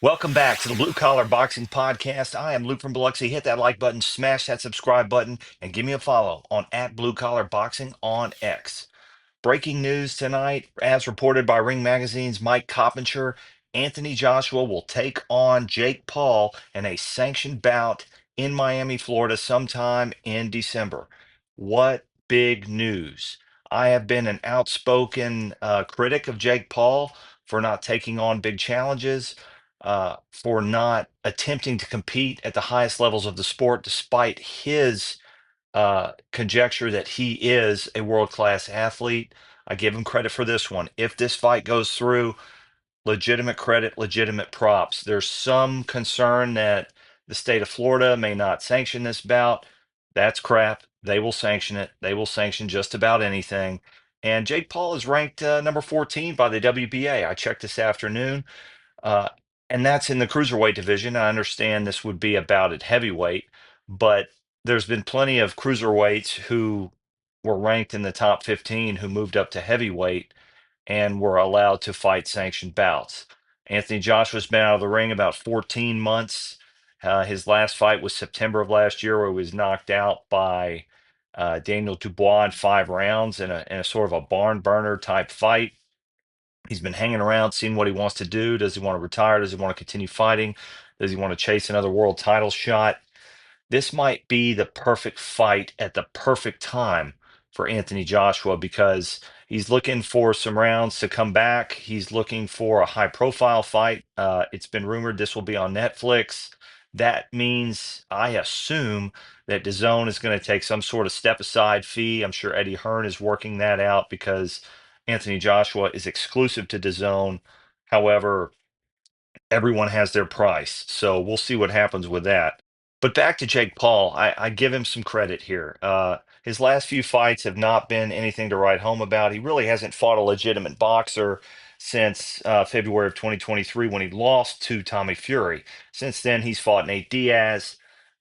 Welcome back to the Blue Collar Boxing Podcast. I am Luke from Biloxi. Hit that like button, smash that subscribe button, and give me a follow on at Blue Collar Boxing on X. Breaking news tonight, as reported by Ring Magazine's Mike Coppinger, Anthony Joshua will take on Jake Paul in a sanctioned bout in Miami, Florida, sometime in December. What big news! I have been an outspoken critic of Jake Paul for not taking on big challenges, for not attempting to compete at the highest levels of the sport, despite his conjecture that he is a world-class athlete. I give him credit for this one. If this fight goes through, legitimate credit, legitimate props. There's some concern that the state of Florida may not sanction this bout. That's crap. They will sanction it. They will sanction just about anything. And Jake Paul is ranked number 14 by the WBA. I checked this afternoon. Uh, and that's in the cruiserweight division. I understand this would be about at heavyweight, but there's been plenty of cruiserweights who were ranked in the top 15 who moved up to heavyweight and were allowed to fight sanctioned bouts. Anthony Joshua's been out of the ring about 14 months. His last fight was September of last year, where he was knocked out by Daniel Dubois in 5 rounds in a sort of a barn burner type fight. He's been hanging around, seeing what he wants to do. Does he want to retire? Does he want to continue fighting? Does he want to chase another world title shot? This might be the perfect fight at the perfect time for Anthony Joshua because he's looking for some rounds to come back. He's looking for a high profile fight. It's been rumored this will be on Netflix. That means, I assume, that DAZN is going to take some sort of step aside fee. I'm sure Eddie Hearn is working that out because Anthony Joshua is exclusive to DAZN. However, everyone has their price. So we'll see what happens with that. But back to Jake Paul, I give him some credit here. His last few fights have not been anything to write home about. He really hasn't fought a legitimate boxer since February of 2023 when he lost to Tommy Fury. Since then, he's fought Nate Diaz,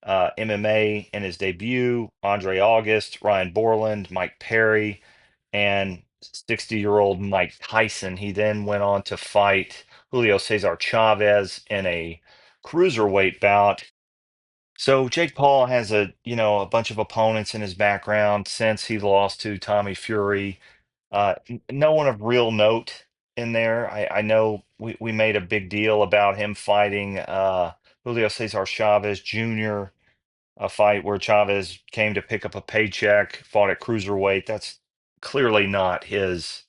MMA in his debut, Andre August, Ryan Borland, Mike Perry, and 60-year-old Mike Tyson. He then went on to fight Julio Cesar Chavez in a cruiserweight bout. So Jake Paul has a bunch of opponents in his background since he lost to Tommy Fury. No one of real note in there. I know we made a big deal about him fighting Julio Cesar Chavez Jr., a fight where Chavez came to pick up a paycheck, fought at cruiserweight. That's clearly not his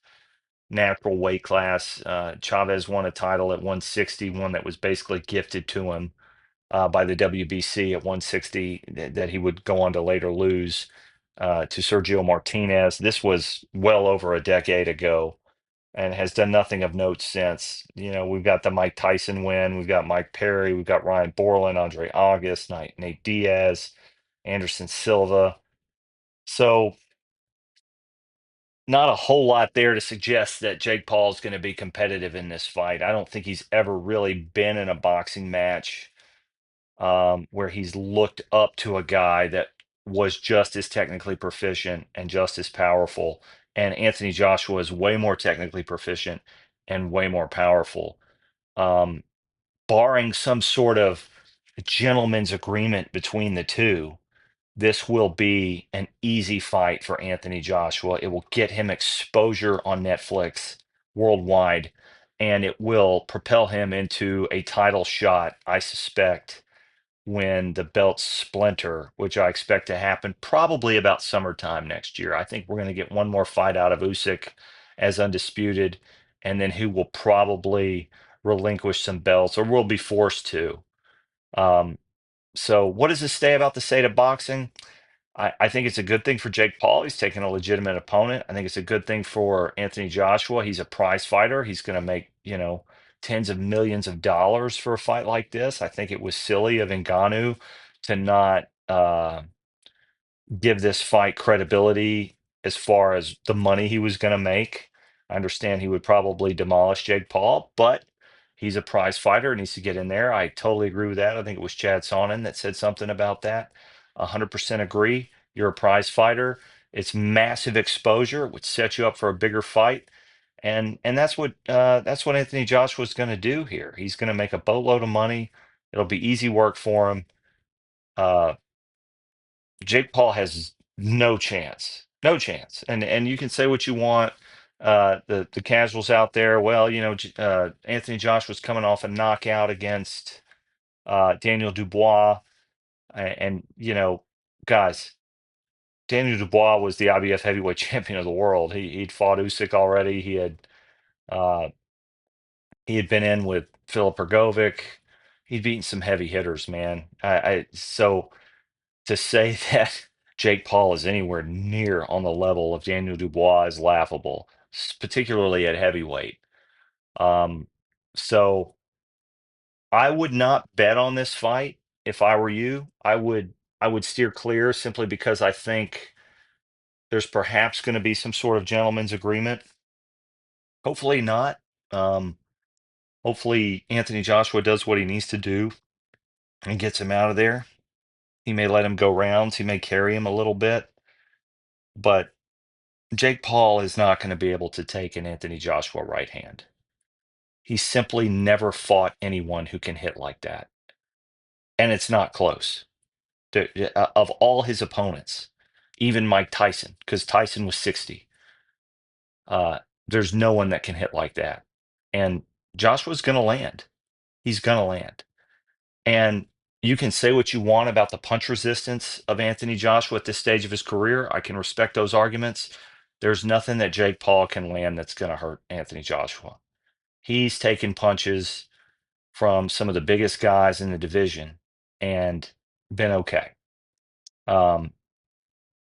natural weight class. Chavez won a title at 160, one that was basically gifted to him by the WBC at 160 that he would go on to later lose to Sergio Martinez. This was well over a decade ago and has done nothing of note since. We've got the Mike Tyson win, we've got Mike Perry, we've got Ryan Borland, Andre August, Nate Diaz, Anderson Silva. So not a whole lot there to suggest that Jake Paul is going to be competitive in this fight. I don't think he's ever really been in a boxing match where he's looked up to a guy that was just as technically proficient and just as powerful. And Anthony Joshua is way more technically proficient and way more powerful. Um, Barring some sort of gentleman's agreement between the two, this will be an easy fight for Anthony Joshua. It will get him exposure on Netflix worldwide, and it will propel him into a title shot, I suspect, when the belts splinter, which I expect to happen probably about summertime next year. I think we're going to get one more fight out of Usyk as undisputed, and then who will probably relinquish some belts or will be forced to. Um, so, what does this say about the state of boxing? I think it's a good thing for Jake Paul. He's taking a legitimate opponent. I think it's a good thing for Anthony Joshua. He's a prize fighter. He's going to make, tens of millions of dollars for a fight like this. I think it was silly of Ngannou to not give this fight credibility as far as the money he was going to make. I understand he would probably demolish Jake Paul, but he's a prize fighter and needs to get in there. I totally agree with that. I think it was Chad Sonnen that said something about that. 100% agree. You're a prize fighter. It's massive exposure. It would set you up for a bigger fight. And that's what Anthony Joshua's going to do here. He's going to make a boatload of money. It'll be easy work for him. Uh, Jake Paul has no chance, no chance. And you can say what you want. The casuals out there, well, Anthony Joshua's coming off a knockout against Daniel Dubois, and guys, Daniel Dubois was the IBF heavyweight champion of the world. He'd fought Usyk already. Uh, he had been in with Filip Ergovic. He'd beaten some heavy hitters, man. So to say that Jake Paul is anywhere near on the level of Daniel Dubois is laughable, particularly at heavyweight. Um, so I would not bet on this fight if I were you. I would steer clear simply because I think there's perhaps going to be some sort of gentleman's agreement. Hopefully not. Um, Hopefully Anthony Joshua does what he needs to do and gets him out of there. He may let him go rounds. He may carry him a little bit, but Jake Paul is not going to be able to take an Anthony Joshua right hand. He simply never fought anyone who can hit like that. And it's not close. Of all his opponents, even Mike Tyson, because Tyson was 60, uh, there's no one that can hit like that. And Joshua's going to land. He's going to land. And you can say what you want about the punch resistance of Anthony Joshua at this stage of his career. I can respect those arguments. There's nothing that Jake Paul can land that's going to hurt Anthony Joshua. He's taken punches from some of the biggest guys in the division and been okay. Um,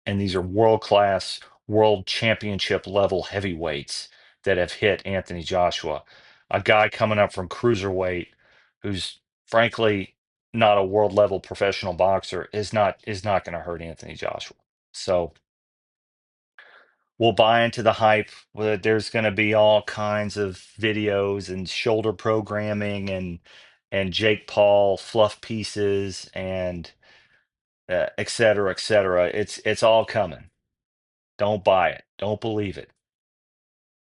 and these are world class, world championship level heavyweights that have hit Anthony Joshua. A guy coming up from cruiserweight who's frankly not a world level professional boxer is not going to hurt Anthony Joshua. So we'll buy into the hype. There's going to be all kinds of videos and shoulder programming and Jake Paul fluff pieces and et cetera, et cetera. It's all coming. Don't buy it. Don't believe it.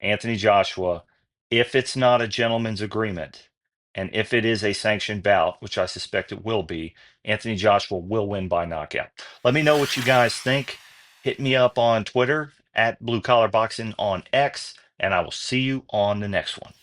Anthony Joshua, if it's not a gentleman's agreement, and if it is a sanctioned bout, which I suspect it will be, Anthony Joshua will win by knockout. Let me know what you guys think. Hit me up on Twitter at Blue Collar Boxing on X, and I will see you on the next one.